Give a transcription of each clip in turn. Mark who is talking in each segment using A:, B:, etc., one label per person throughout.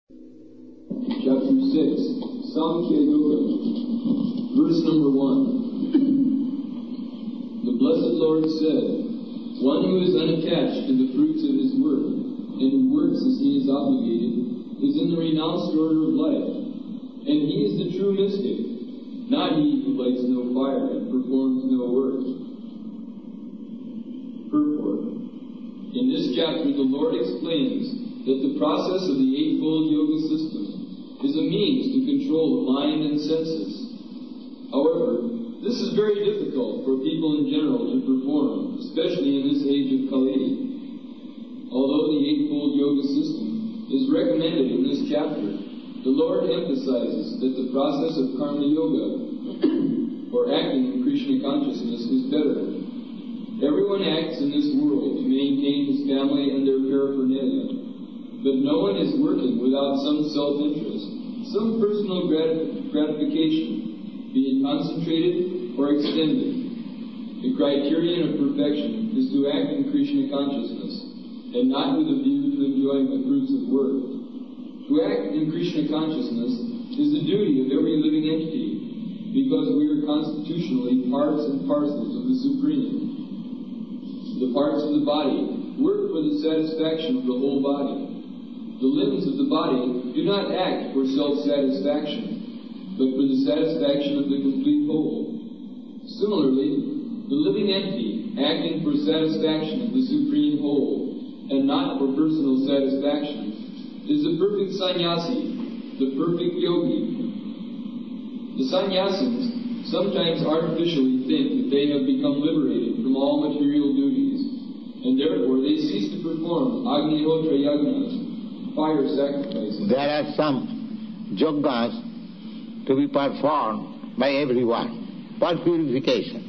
A: Chapter 6, Samkhya Yoga, verse number 1. The Blessed Lord said, "One who is unattached to the fruits of his work, and who works as he is obligated, is in the renounced order of life, and he is the true mystic, not he who lights no fire and performs no work." Purport. In this chapter, the Lord explains that the process of the Eightfold Yoga system is a means to control the mind and senses. However, this is very difficult for people in general to perform, especially in this age of Kali. Although the Eightfold Yoga system is recommended in this chapter, the Lord emphasizes that the process of Karma Yoga, or acting in Krishna consciousness, is better. Everyone acts in this world to maintain his family and their paraphernalia, but no one is working without some self-interest, some personal gratification, be it concentrated or extended. The criterion of perfection is to act in Krishna consciousness, and not with a view to enjoying the fruits of work. To act in Krishna consciousness is the duty of every living entity, because we are constitutionally parts and parcels of the Supreme. The parts of the body work for the satisfaction of the whole body. The limbs of the body do not act for self-satisfaction, but for the satisfaction of the complete whole. Similarly, the living entity, acting for satisfaction of the supreme whole, and not for personal satisfaction, is the perfect sannyasi, the perfect yogi. The sannyasins sometimes artificially think that they have become liberated from all material duties, and therefore they cease to perform Agnihotra yagnas, fire sacrifices.
B: There are some yogas to be performed by everyone for purification.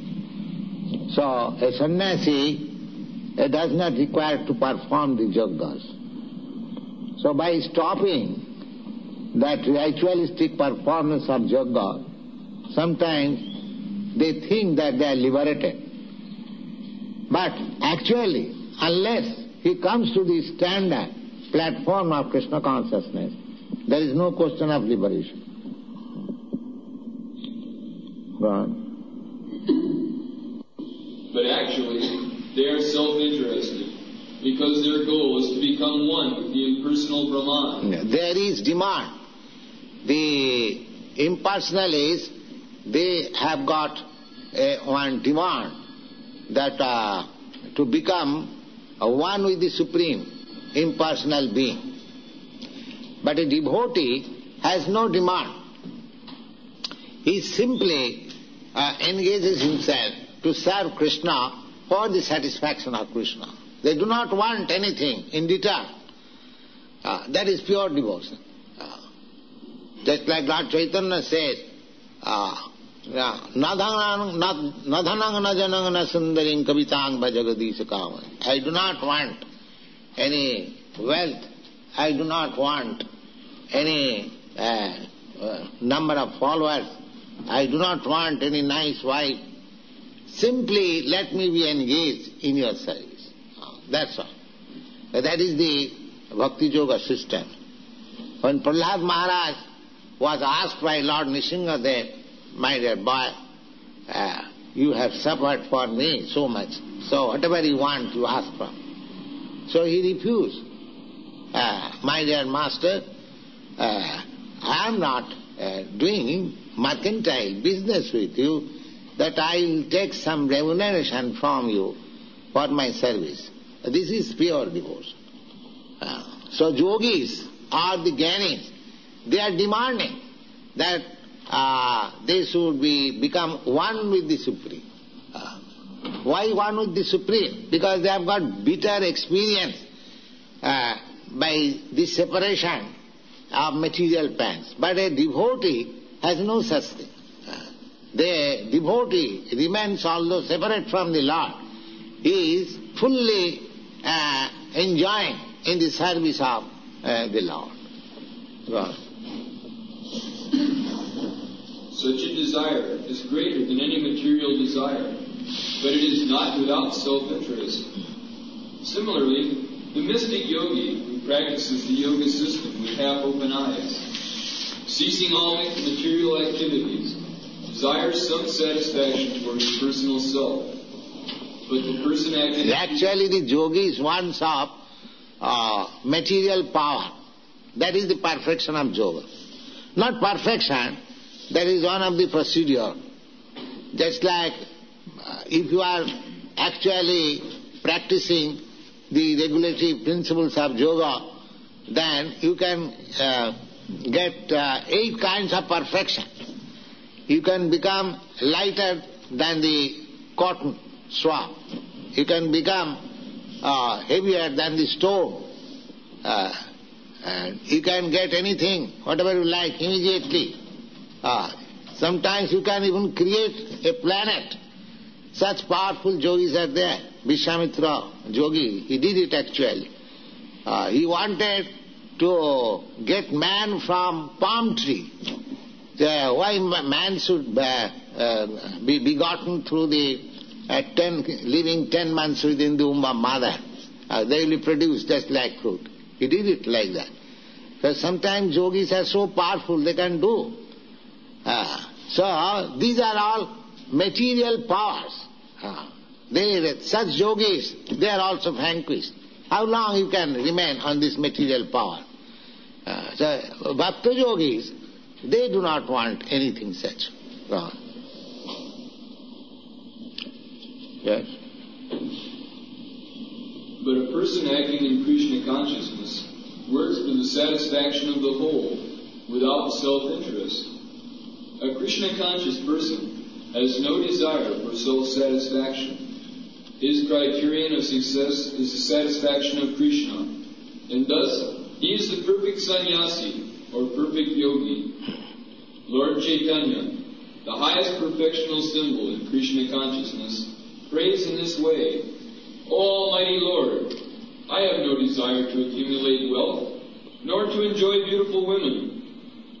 B: So a sannyasi does not require to perform the yogas. So by stopping that ritualistic performance of yoga, sometimes they think that they are liberated. But actually, unless he comes to the standard platform of Krishna consciousness, there is no question of liberation. Right.
A: But actually, they are self-interested, because their goal is to become one with the impersonal Brahman.
B: There is demand. The impersonalists, they have got one demand that to become one with the Supreme impersonal being. But a devotee has no demand. He simply engages himself to serve Krishna for the satisfaction of Krishna. They do not want anything in return. That is pure devotion. Just like Lord Chaitanya says, Nadhanang najanang na sundaring kavitang bhajagadisa kavan. I do not want any wealth, I do not want any number of followers, I do not want any nice wife. Simply let me be engaged in your service. That's all. That is the Bhakti Yoga system. When Prahlad Maharaj was asked by Lord Nrsimhadev, "My dear boy, you have suffered for me so much, so whatever you want, you ask for." So he refused. "My dear master, I am not doing mercantile business with you, that I will take some remuneration from you for my service." This is pure devotion. So yogis or the jnanis, they are demanding that they should become one with the Supreme. Why one with the Supreme? Because they have got bitter experience by the separation of material pains. But a devotee has no such thing. The devotee remains, although separate from the Lord, he is fully enjoying in the service of the Lord. Right.
A: Such a desire is greater than any material desire, but it is not without self-interest. Similarly, the mystic yogi who practices the yoga system with half-open eyes, ceasing all material activities, desires some satisfaction for his personal self. But the person acting...
B: Actually the yogi wants of material power. That is the perfection of yoga. Not perfection, that is one of the procedure. Just like if you are actually practicing the regulatory principles of yoga, then you can get 8 kinds of perfection. You can become lighter than the cotton swab. You can become heavier than the stone. And you can get anything, whatever you like, immediately. Sometimes you can even create a planet. Such powerful yogis are there. Vishwamitra yogi, he did it actually. He wanted to get man from palm tree. Why man should be begotten through the living 10 months within the womb of mother. They will produce just like fruit. He did it like that. Because sometimes yogis are so powerful they can do. So these are all material powers. Such yogis, they are also vanquished. How long you can remain on this material power? So bhakta yogis, they do not want anything such. Yes?
A: But a person acting in Krishna consciousness works for the satisfaction of the whole without self-interest. A Krishna-conscious person has no desire for self-satisfaction. His criterion of success is the satisfaction of Krishna, and thus he is the perfect sannyasi or perfect yogi. Lord Chaitanya, the highest perfectional symbol in Krishna consciousness, prays in this way: O Almighty Lord, I have no desire to accumulate wealth, nor to enjoy beautiful women.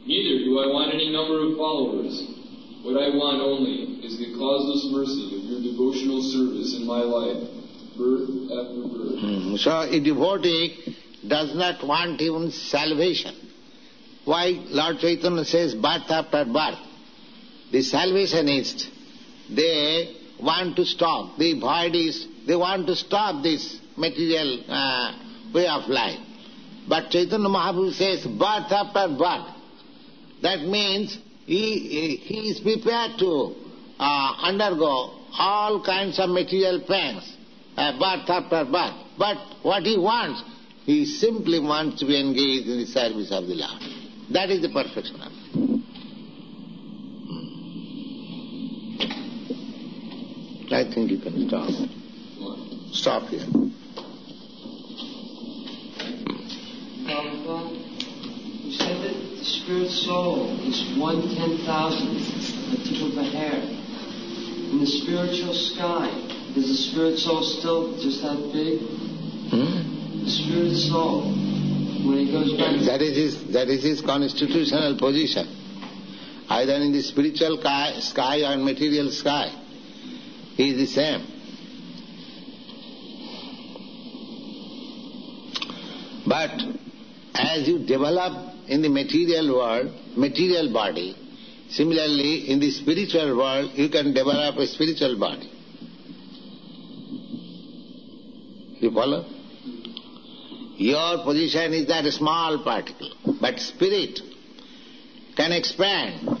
A: Neither do I want any number of followers. What I want only is the causeless mercy of your devotional service in my life, birth after birth.
B: So a devotee does not want even salvation. Why Lord Chaitanya says birth after birth? The salvationists, they want to stop. The voidists, they want to stop this material way of life. But Chaitanya Mahaprabhu says birth after birth. That means he is prepared to undergo all kinds of material pains, birth after birth. But what he wants, he simply wants to be engaged in the service of the Lord. That is the perfection of it. I think you can stop. Stop here.
C: You said that the spirit soul is 1/10,000th a tip of a hair. In the spiritual sky, is the spirit soul still just that big? The spirit soul, when he goes back...
B: That is his constitutional position. Either in the spiritual sky or material sky. He is the same. But as you develop in the material world, material body, similarly in the spiritual world you can develop a spiritual body. You follow? Your position is that small particle, but spirit can expand.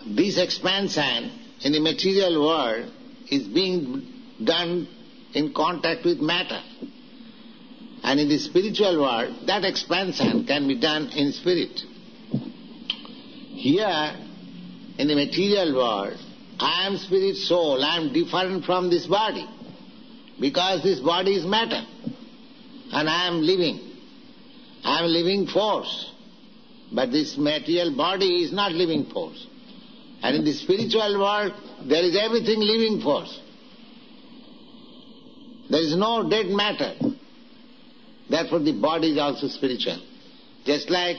B: This expansion in the material world is being done in contact with matter. And in the spiritual world, that expansion can be done in spirit. Here, in the material world, I am spirit soul, I am different from this body. Because this body is matter. And I am living. I am living force. But this material body is not living force. And in the spiritual world, there is everything living force. There is no dead matter. Therefore the body is also spiritual. Just like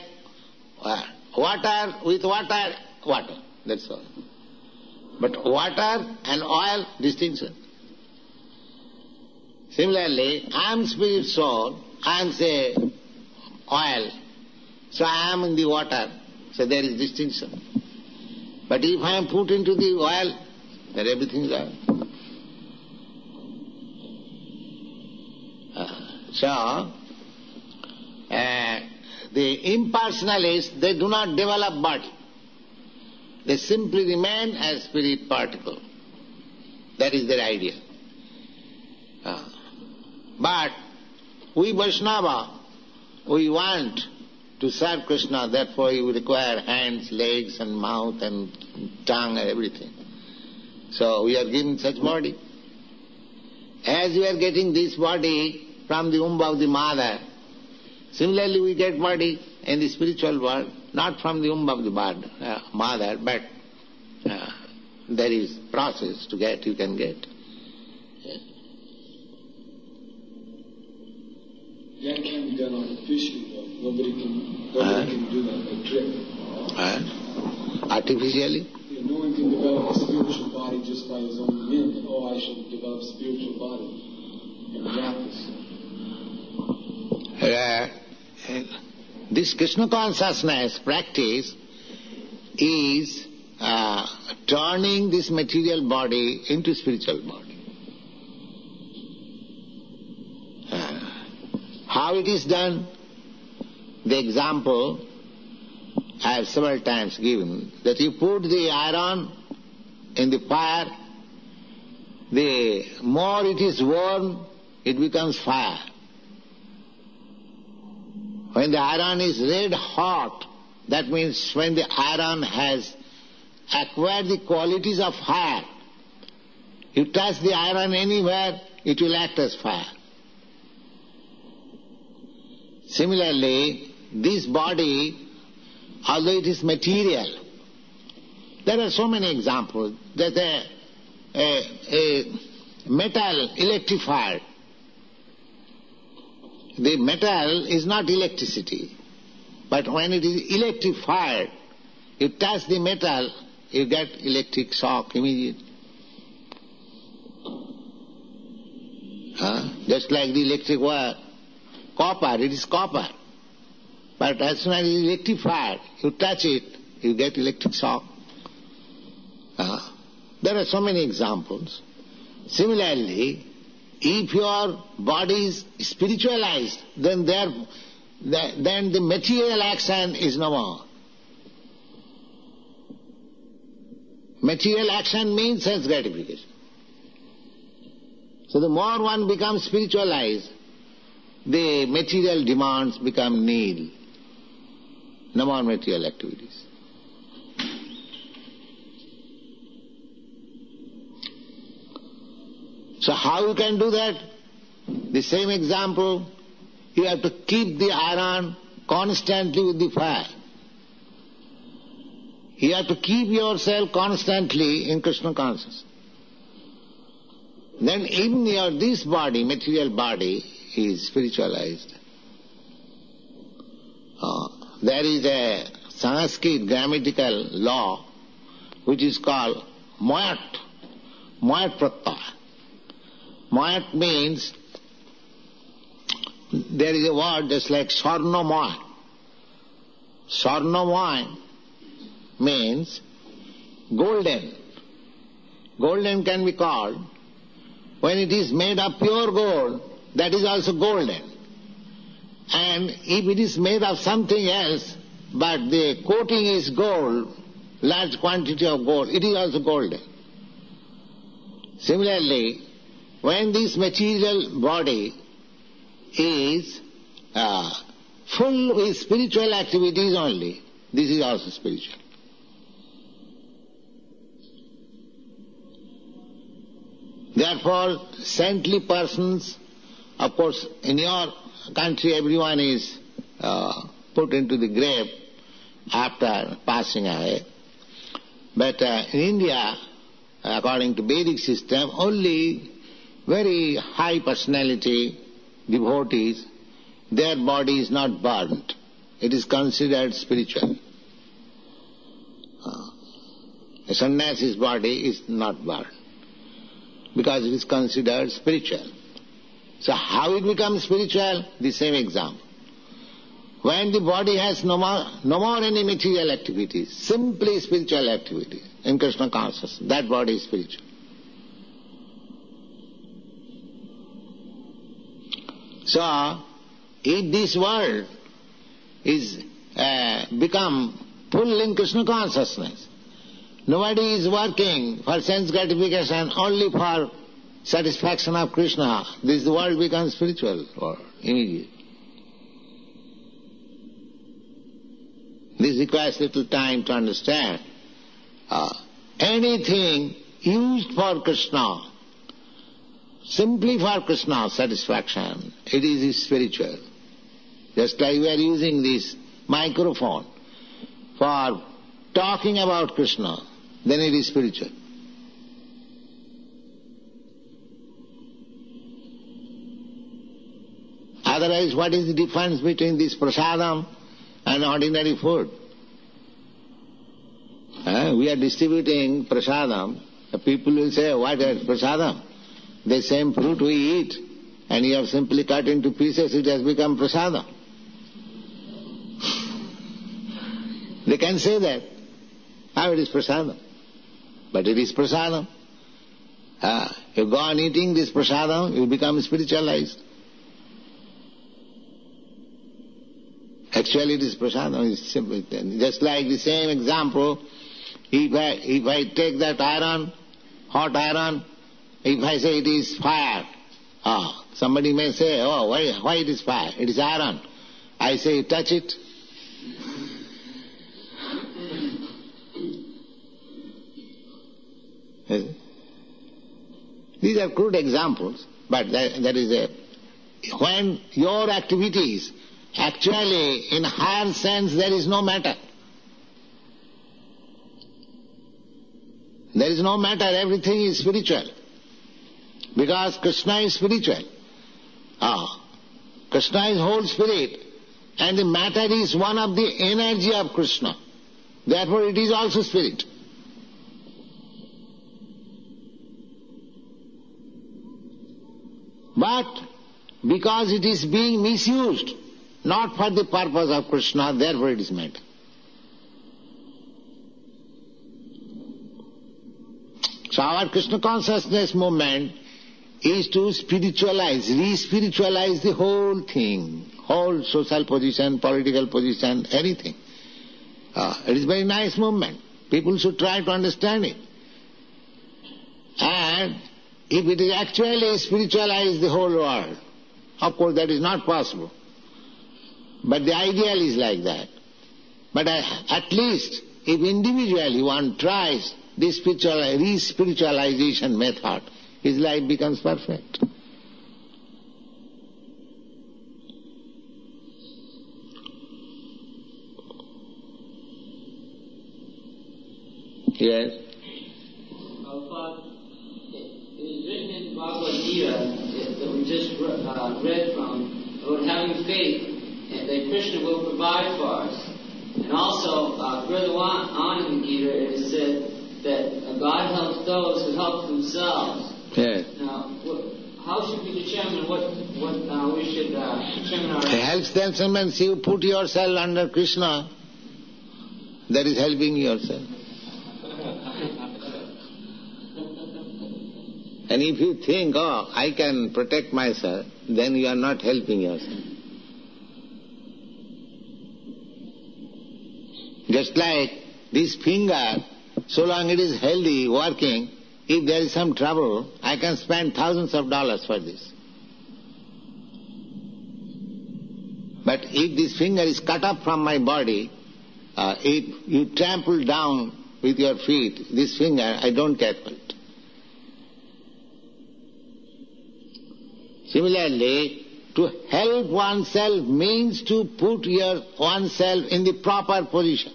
B: water with water, water. That's all. But water and oil, distinction. Similarly, I am spirit soul, I am, say, oil, so I am in the water, so there is distinction. But if I am put into the oil, then everything is oil. The impersonalists, they do not develop body. They simply remain as spirit particle. That is their idea. But we Vaishnava, we want to serve Krishna, therefore we require hands, legs and mouth and tongue and everything. So we are given such body. As we are getting this body from the womb of the mother, similarly we get body in the spiritual world, not from the womb of the mother, but there is process to get, you can get.
A: That can be done artificially, though. Nobody can do that, a trick.
B: Artificially?
A: Yeah, no one can develop a spiritual body just by his own whim. Oh, I shall develop a spiritual body and practice.
B: This Krishna consciousness practice is turning this material body into spiritual body. How it is done? The example I have several times given, that you put the iron in the fire, the more it is warm, it becomes fire. When the iron is red hot, that means when the iron has acquired the qualities of fire, you touch the iron anywhere, it will act as fire. Similarly, this body, although it is material, there are so many examples that a metal electrified, the metal is not electricity, but when it is electrified, you touch the metal, you get electric shock immediately. Just like the electric wire, copper, it is copper. But as soon as it is electrified, you touch it, you get electric shock. There are so many examples. Similarly, if your body is spiritualized, then the material action is no more. Material action means sense gratification. So the more one becomes spiritualized, the material demands become nil. No more material activities. So how you can do that? The same example, you have to keep the iron constantly with the fire. You have to keep yourself constantly in Krishna consciousness. Then even this body, material body, is spiritualized. There is a Sanskrit grammatical law which is called moyat pratyaya. Moyat means, there is a word just like sarnamoy. Sarnamoy means golden. Golden can be called, when it is made of pure gold, that is also golden. And if it is made of something else, but the coating is gold, large quantity of gold, it is also golden. Similarly, when this material body is full with spiritual activities only, this is also spiritual. Therefore, saintly persons, of course, in your country everyone is put into the grave after passing away. But in India, according to Vedic system, only very high personality devotees, their body is not burnt. It is considered spiritual. A sannyasi's body is not burnt, because it is considered spiritual. So how it becomes spiritual? The same example. When the body has no more any material activities, simply spiritual activities in Krishna consciousness, that body is spiritual. So, if this world is become full in Krishna consciousness, nobody is working for sense gratification, only for satisfaction of Krishna, this world becomes spiritual or immediate. This requires little time to understand. Anything used for Krishna, simply for Krishna's satisfaction, it is spiritual. Just like we are using this microphone for talking about Krishna, then it is spiritual. Otherwise, what is the difference between this prasadam and ordinary food? We are distributing prasadam. The people will say, what is prasadam? The same fruit we eat, and you have simply cut into pieces, it has become prasadam. They can say that. How it is prasadam? But it is prasadam. You go on eating this prasadam, you become spiritualized. Actually it is prasadam, it's simple. Just like the same example, if I take that iron, hot iron, if I say it is fire, somebody may say, why it is fire? It is iron. I say, touch it. These are crude examples, but there is when your activities, actually in higher sense there is no matter. There is no matter, everything is spiritual. Because Krishna is spiritual. Krishna is whole spirit, and the matter is one of the energy of Krishna. Therefore it is also spirit. But because it is being misused, not for the purpose of Krishna, therefore it is matter. So our Krishna consciousness movement is to spiritualize, re-spiritualize the whole thing, whole social position, political position, anything. It is a very nice movement. People should try to understand it. And if it is actually spiritualize the whole world, of course that is not possible. But the ideal is like that. But at least if individually one tries this re-spiritualization method, his life becomes perfect. Yes?
D: Father, it is written in Bhagavad Gita that we just read from about having faith that Krishna will provide for us. And also, further on in the Gita, it is said that God helps those who help themselves.
B: Yes.
D: Now, how should we determine what we should determine our...
B: It helps them, means you put yourself under Krishna, that is helping yourself. And if you think, I can protect myself, then you are not helping yourself. Just like this finger, so long it is healthy, working, if there is some trouble, I can spend thousands of dollars for this. But if this finger is cut off from my body, if you trample down with your feet, this finger, I don't care for it. Similarly, to help oneself means to put oneself in the proper position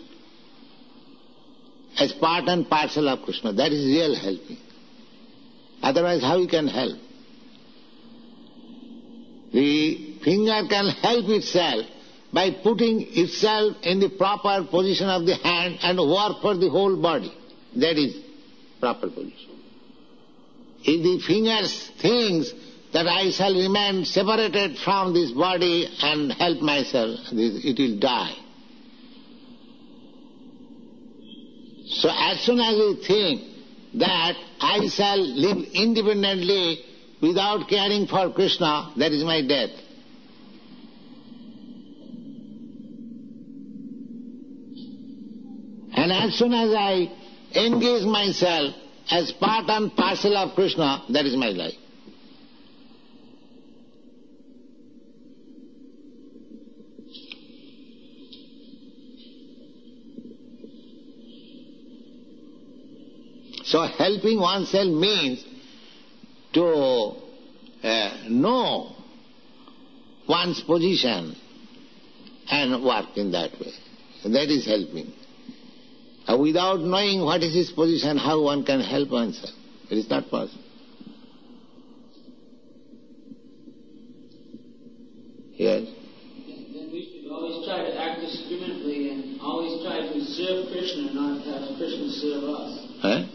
B: as part and parcel of Krishna. That is real helping. Otherwise, how you can help? The finger can help itself by putting itself in the proper position of the hand and work for the whole body. That is proper position. If the finger thinks that I shall remain separated from this body and help myself, it will die. So as soon as we think that I shall live independently without caring for Krishna, that is my death. And as soon as I engage myself as part and parcel of Krishna, that is my life. So helping oneself means to know one's position and work in that way. That is helping. Without knowing what is his position, how one can help oneself? It is not possible. Yes?
D: Then we should always try to act discriminately and always try to serve Krishna, not have Krishna serve us.
B: Huh?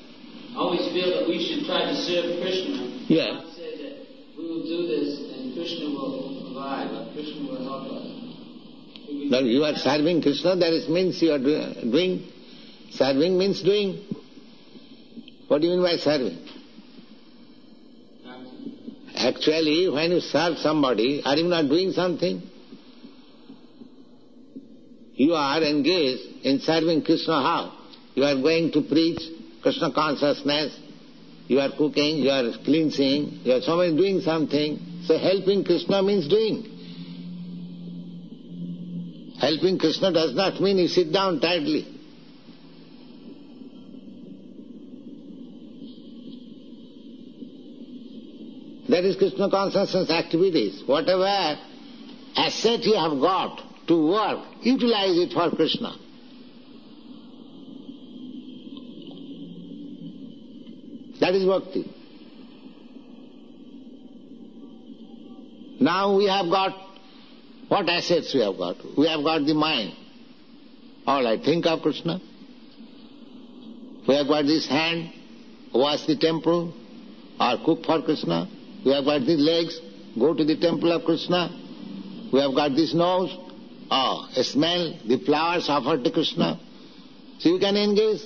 D: Always feel that we should try to serve Krishna.
B: Yeah.
D: Not say that we will do this and Krishna will provide, but Krishna will help us.
B: Now you are serving Krishna, that means you are doing. Serving means doing. What do you mean by serving? Actually, when you serve somebody, are you not doing something? You are engaged in serving Krishna how? You are going to preach Krishna consciousness, you are cooking, you are cleansing, you are somebody doing something. So helping Krishna means doing. Helping Krishna does not mean you sit down tidily. That is Krishna consciousness activities. Whatever asset you have got to work, utilize it for Krishna. That is bhakti. Now we have got, what assets we have got? We have got the mind. All right, think of Krishna. We have got this hand, wash the temple, or cook for Krishna. We have got these legs, go to the temple of Krishna. We have got this nose, smell the flowers offered to Krishna. So you can engage.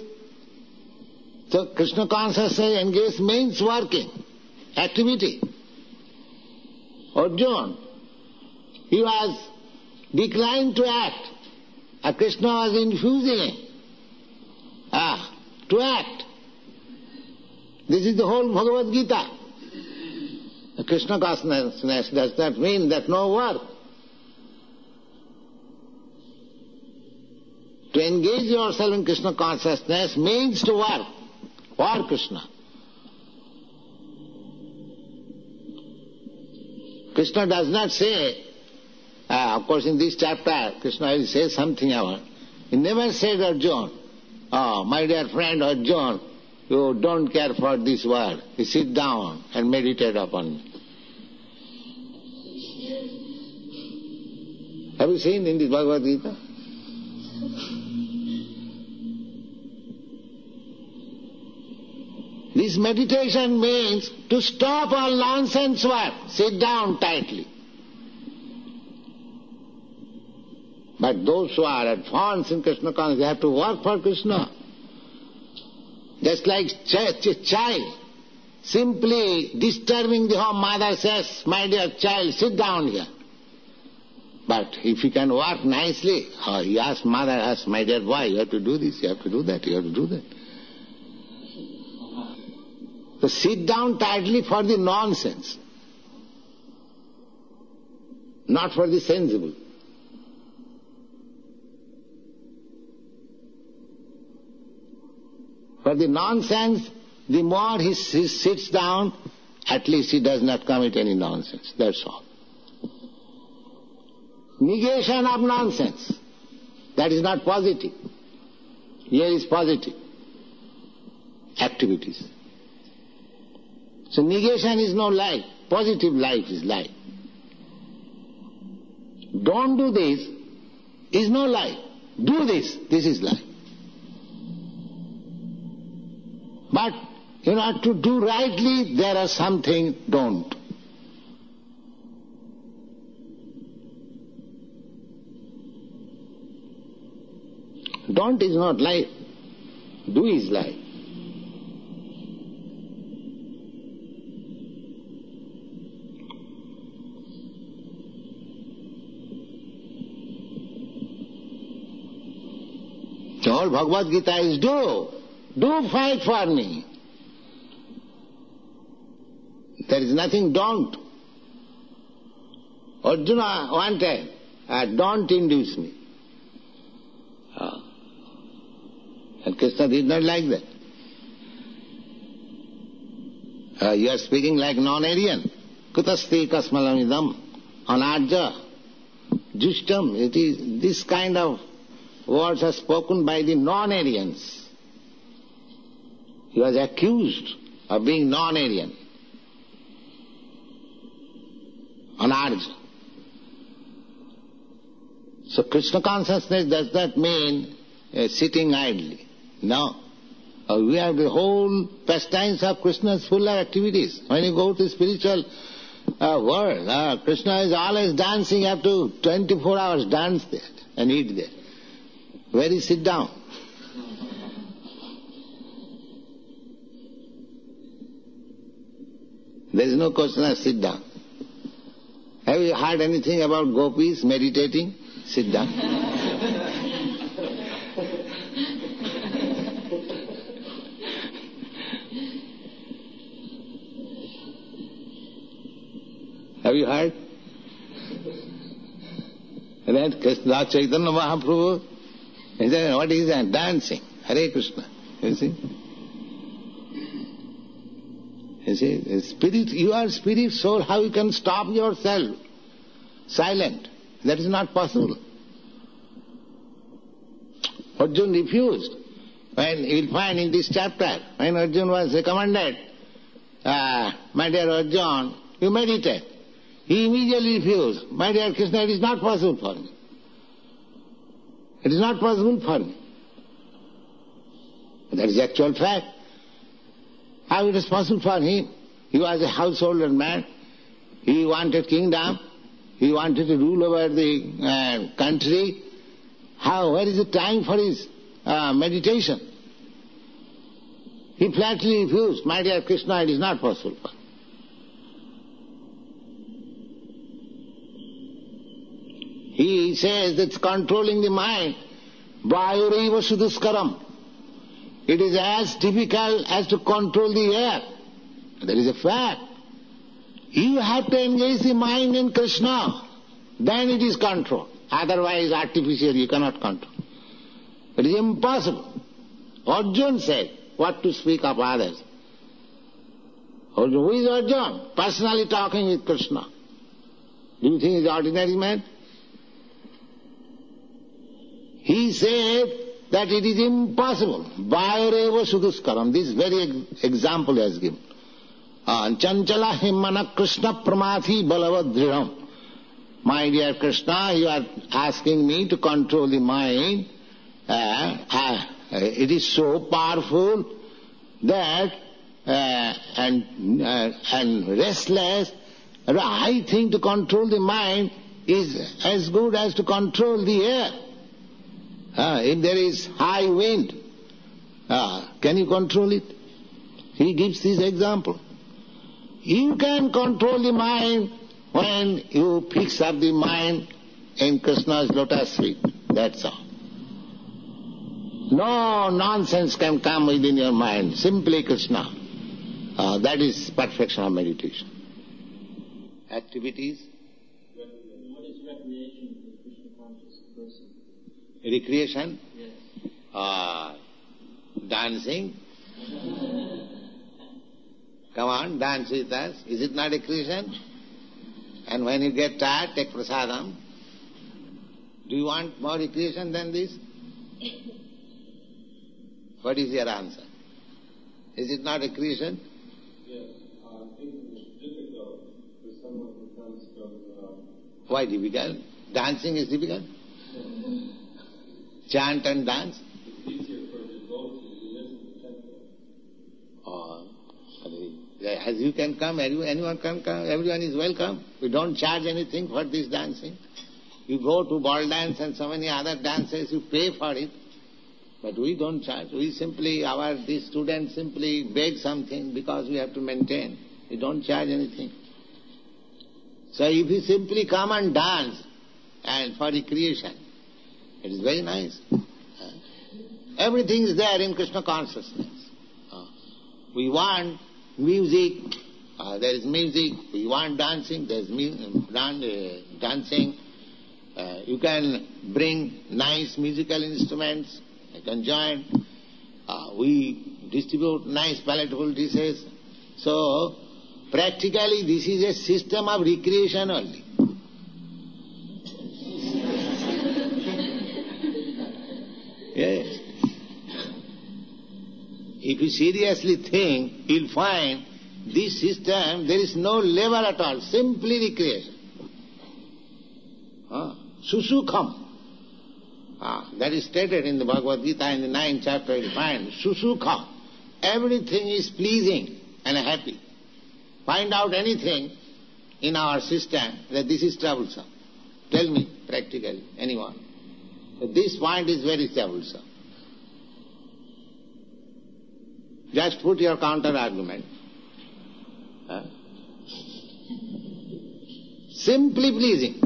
B: So Krishna consciousness engage means working, activity. Arjuna, he was declined to act. Krishna was infusing him to act. This is the whole Bhagavad Gita. Krishna consciousness does not mean that no work. To engage yourself in Krishna consciousness means to work for Krishna. Krishna does not say, of course in this chapter Krishna will say something about it. He never said, Arjuna, my dear friend Arjuna, you don't care for this world. You sit down and meditate upon me. Have you seen in the Bhagavad Gita? This meditation means to stop all nonsense work. Sit down tightly. But those who are advanced in Krishna consciousness, they have to work for Krishna. Just like child, simply disturbing the home, mother says, my dear child, sit down here. But if you can work nicely, he asks, mother asks, my dear boy, you have to do this, you have to do that, you have to do that. So sit down tightly for the nonsense, not for the sensible. For the nonsense, the more he sits down, at least he does not commit any nonsense. That's all. Negation of nonsense. That is not positive. Here is positive. Activities. So negation is no life. Positive life is life. Don't do this is no life. Do this is life. But in order to do rightly, there are something don't. Don't is not life. Do is life. The whole Bhagavad Gita is do. Do fight for me. There is nothing don't. Arjuna wanted, don't induce me. And Krishna did not like that. You are speaking like non-Aryan. Kutasti kasmalamidam, anarja, justam. It is this kind of words are spoken by the non-Aryans. He was accused of being non-Aryan. Anarja. So Krishna consciousness does not mean sitting idly. No. We have the whole pastimes of Krishna's full of activities. When you go to spiritual world, Krishna is always dancing up to 24 hours, dance there and eat there. Where he sit down? There is no question of sit down. Have you heard anything about gopis meditating? Sit down. Have you heard? That Krishna Chaitanya Mahaprabhu, he said, what is that? Dancing. Hare Krishna. You see? You see, spirit, you are spirit soul, how you can stop yourself silent? That is not possible. Arjuna refused. When you will find in this chapter, when Arjuna was recommended, my dear Arjuna, you meditate. He immediately refused. My dear Krishna, it is not possible for me. It is not possible for me. That is actual fact. How it is possible for him? He was a householder man. He wanted kingdom. He wanted to rule over the country. Where is the time for his meditation? He flatly refused. My dear Krishna, it is not possible for me. He says that controlling the mind, vayureva suduskaram. It is as difficult as to control the air. That is a fact. You have to engage the mind in Krishna, then it is controlled. Otherwise, artificial, you cannot control. It is impossible. Arjuna said, what to speak of others? Who is Arjuna? Personally talking with Krishna. Do you think he is ordinary man? He said that it is impossible. Vayureva suduskaram. This very example he has given. Chanchala himmana Krishna pramathi balavadridham. My dear Krishna, you are asking me to control the mind. It is so powerful that and restless. I think to control the mind is as good as to control the air. If there is high wind, can you control it? He gives this example. You can control the mind when you fix up the mind in Krishna's lotus feet. That's all. No nonsense can come within your mind. Simply Krishna. That is perfection of meditation. Activities.
D: What is recreation for a Krishna conscious person?
B: Recreation?
D: Yes.
B: Dancing. Come on, dance with us. Is it not recreation? And when you get tired, take prasadam. Do you want more recreation than this? What is your answer? Is it not recreation?
E: Yes. I think it's difficult for someone who comes from...
B: Why difficult? Dancing is difficult? Chant and dance?
E: It's easier for a devotee to live in the temple.
B: As you can come, anyone can come, everyone is welcome. We don't charge anything for this dancing. You go to ball dance and so many other dances, you pay for it. But we don't charge. These students simply beg something because we have to maintain. We don't charge anything. So if you simply come and dance and for recreation, it is very nice. Everything is there in Krishna consciousness. We want music, there is music. We want dancing, there is dancing. You can bring nice musical instruments, you can join. We distribute nice palatable dishes. So, practically this is a system of recreation only. Yes. If you seriously think, you'll find this system, there is no labor at all, simply recreation. Susukham. That is stated in the Bhagavad Gita in the 9th chapter, you'll find Susukham. Everything is pleasing and happy. Find out anything in our system that this is troublesome. Tell me, practically, anyone. That this point is very troublesome. Just put your counter-argument. Simply pleasing.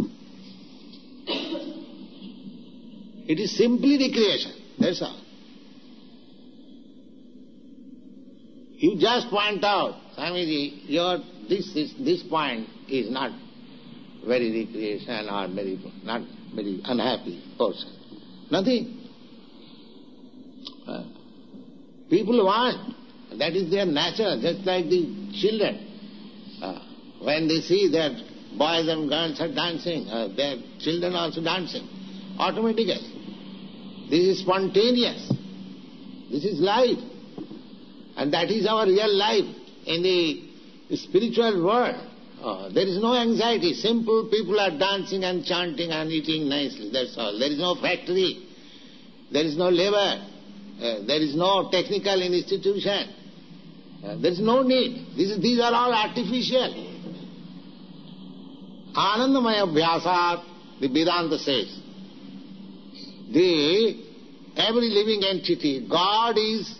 B: It is simply recreation, that's all. You just point out, Swamiji, this point is not very recreation or not very unhappy person. Nothing. People want, that is their nature, just like the children. When they see that boys and girls are dancing, their children also dancing, automatically. This is spontaneous. This is life. And that is our real life in the spiritual world. There is no anxiety. Simple people are dancing and chanting and eating nicely, that's all. There is no factory. There is no labor. There is no technical institution. There is no need. These are all artificial. Anandamaya Abhyasat, the Vedanta says, every living entity, God is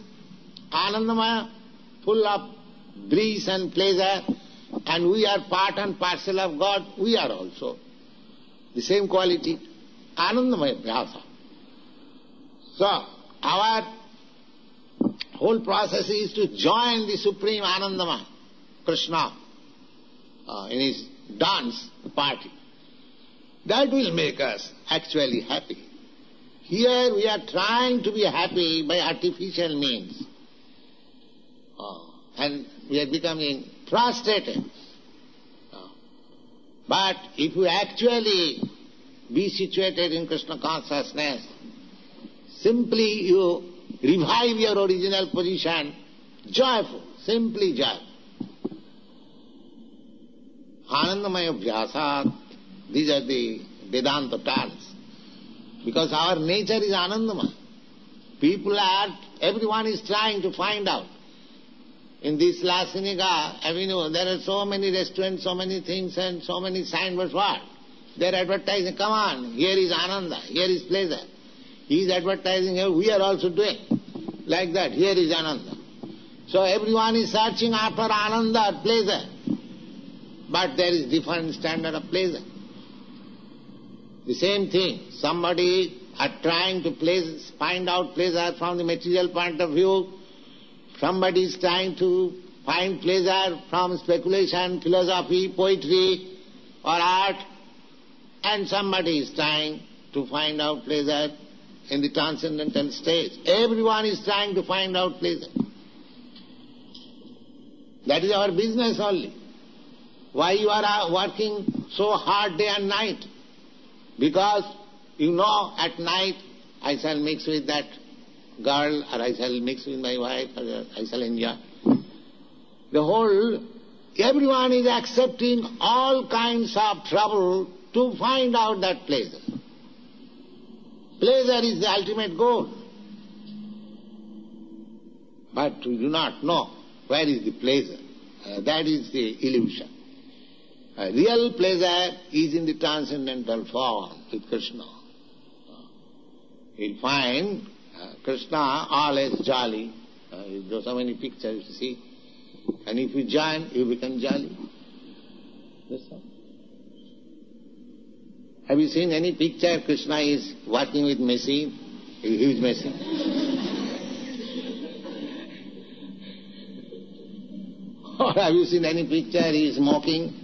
B: Anandamaya, full of bliss and pleasure, and we are part and parcel of God, we are also the same quality, Anandamaya Abhyasat. So, our whole process is to join the Supreme Anandamaya, Krishna, in his dance party. That will make us actually happy. Here we are trying to be happy by artificial means. And we are becoming frustrated. But if you actually be situated in Krishna consciousness, simply you revive your original position, joyful, simply joyful. Anandamaya Abhyasat, these are the Vedanta terms. Because our nature is Anandamaya. Everyone is trying to find out. In this La Cienega Avenue, there are so many restaurants, so many things and so many signboards. What? They are advertising, come on, here is Ananda, here is pleasure. He is advertising here, we are also doing. Like that, here is Ananda. So everyone is searching after Ananda or pleasure. But there is different standard of pleasure. The same thing, somebody are trying to find out pleasure from the material point of view. Somebody is trying to find pleasure from speculation, philosophy, poetry or art. And somebody is trying to find out pleasure in the transcendental stage. Everyone is trying to find out pleasure. That is our business only. Why you are working so hard day and night? Because you know at night I shall mix with that girl, or I shall mix with my wife, or I shall enjoy. Everyone is accepting all kinds of trouble to find out that pleasure. Pleasure is the ultimate goal. But we do not know where is the pleasure. That is the illusion. Real pleasure is in the transcendental form with Krishna. You'll find Krishna always jolly. There's so many pictures you see. And if you join, you become jolly. That's all. Have you seen any picture Krishna is working with machine? A huge machine. Or have you seen any picture he is smoking?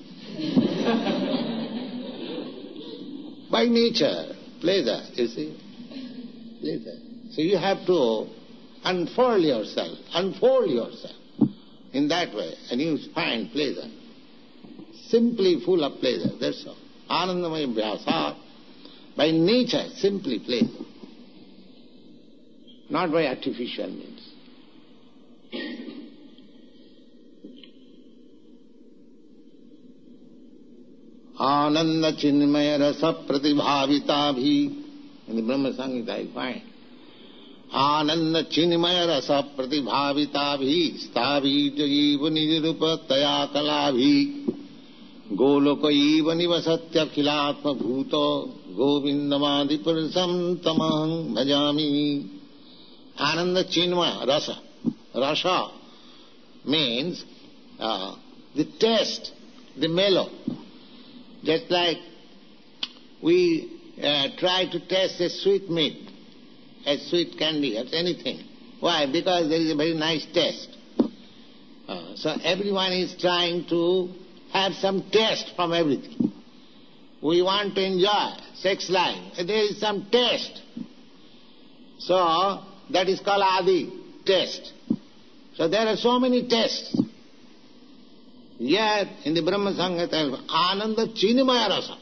B: By nature, pleasure, you see. Pleasure. So you have to unfold yourself in that way, and you find pleasure. Simply full of pleasure, that's all. Anandamaya Vyasa, by nature, simply pleasure. Not by artificial means. Ananda Chinmaya Rasa Pratibhavita. In the Brahma Samhita you find Ananda Chinmaya Rasa Pratibhavita Stabhi Jajiva Nijarupa Taya Kalabhi Goloka Iva Nivasatya Khilatma Bhuto Govindamadi Purisam Tamahang Bhajami. Ananda Chinmaya Rasa. Rasa means the taste, the mellow. Just like we try to taste a sweet meat, a sweet candy, or anything. Why? Because there is a very nice taste. So everyone is trying to have some taste from everything. We want to enjoy sex life. There is some taste. So that is called adi, taste. So there are so many tastes. Yet in the Brahma Samhita, Ananda Chinmaya Rasa.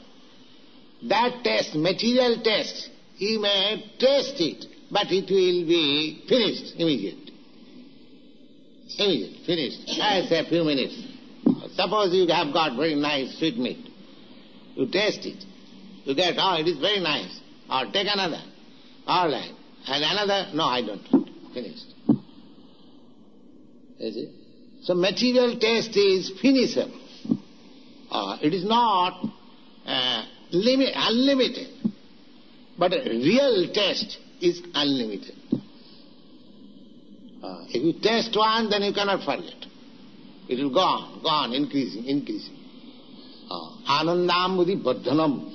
B: That taste, material taste, you may taste it, but it will be finished immediately. Immediately, finished. I say a few minutes. Suppose you have got very nice sweet meat. You taste it. You get, oh, it is very nice. Or take another. All right. And another, no, I don't want. Finished. You see? So material taste is finishable. It is not unlimited. But real taste is unlimited. If you taste one, then you cannot forget. It will go on, increasing. Anandambudhi Bardhanam.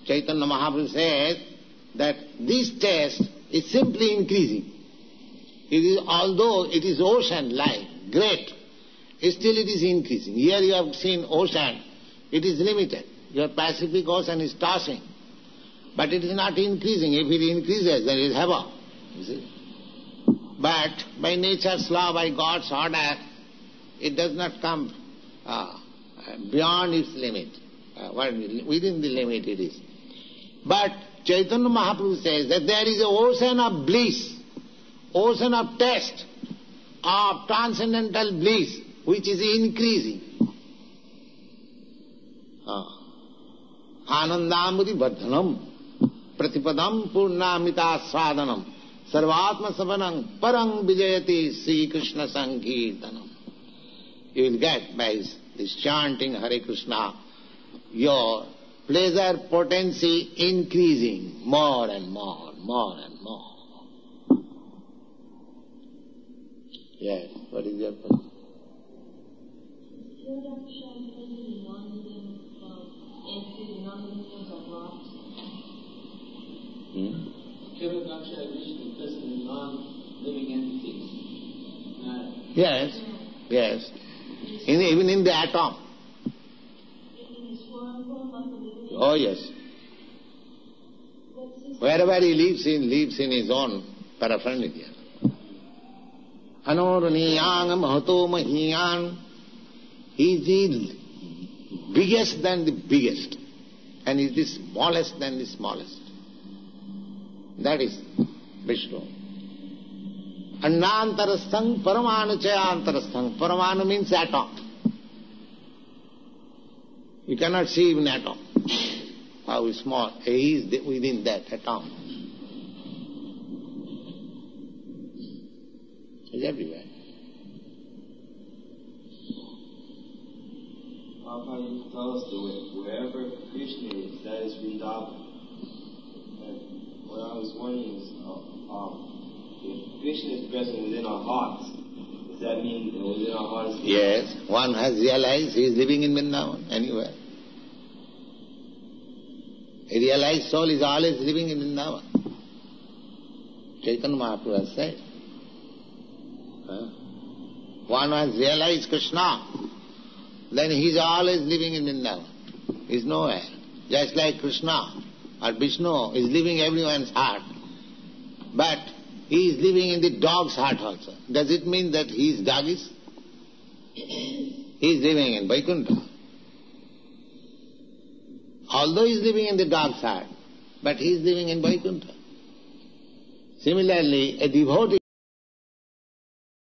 B: Chaitanya Mahaprabhu says that this taste is simply increasing. It is, although it is ocean like, great, still it is increasing. Here you have seen ocean, it is limited. Your Pacific Ocean is tossing, but it is not increasing. If it increases, then it is heaven. You see? But by nature's law, by God's order, it does not come beyond its limit. Within the limit it is. But Chaitanya Mahaprabhu says that there is an ocean of bliss, ocean of taste, of transcendental bliss, which is increasing. Anandamudi Vardhanam Pratipadam Purnamita Swadanam Sarvatma Savanam Parang Vijayati Sri Krishna Sankirtanam. You will get by this chanting Hare Krishna, your pleasure potency increasing more and more. Yes, what is your question?
D: Non-living entities.
B: Yes. Even in the atom. Oh yes. Wherever he lives in his own paraphernalia. Anorniyang mahato mahiyan. He is the biggest than the biggest, and is the smallest than the smallest. That is Vishnu. Annantarasthang paramanu chayantarasthang. Paramanu means atom. You cannot see even atom. How small. He is within that atom. He is everywhere.
E: Prabhupada used to tell us that wherever Krishna is, that is Vṛndāvana. And what I was wondering is, expressing within our hearts. Does that mean that within our hearts?
B: Yes, one has realized he is living in Vṛndāvana, anywhere. A realized soul is always living in Vṛndāvana. Chaitanya Mahaprabhu has said. One has realized Krishna, then he is always living in Vṛndāvana. He is nowhere. Just like Krishna or Vishnu is living in everyone's heart. But he is living in the dog's heart also. Does it mean that he is doggish? He is living in Vaikuntha. Although he is living in the dog's heart, but he is living in Vaikuntha. Similarly, a devotee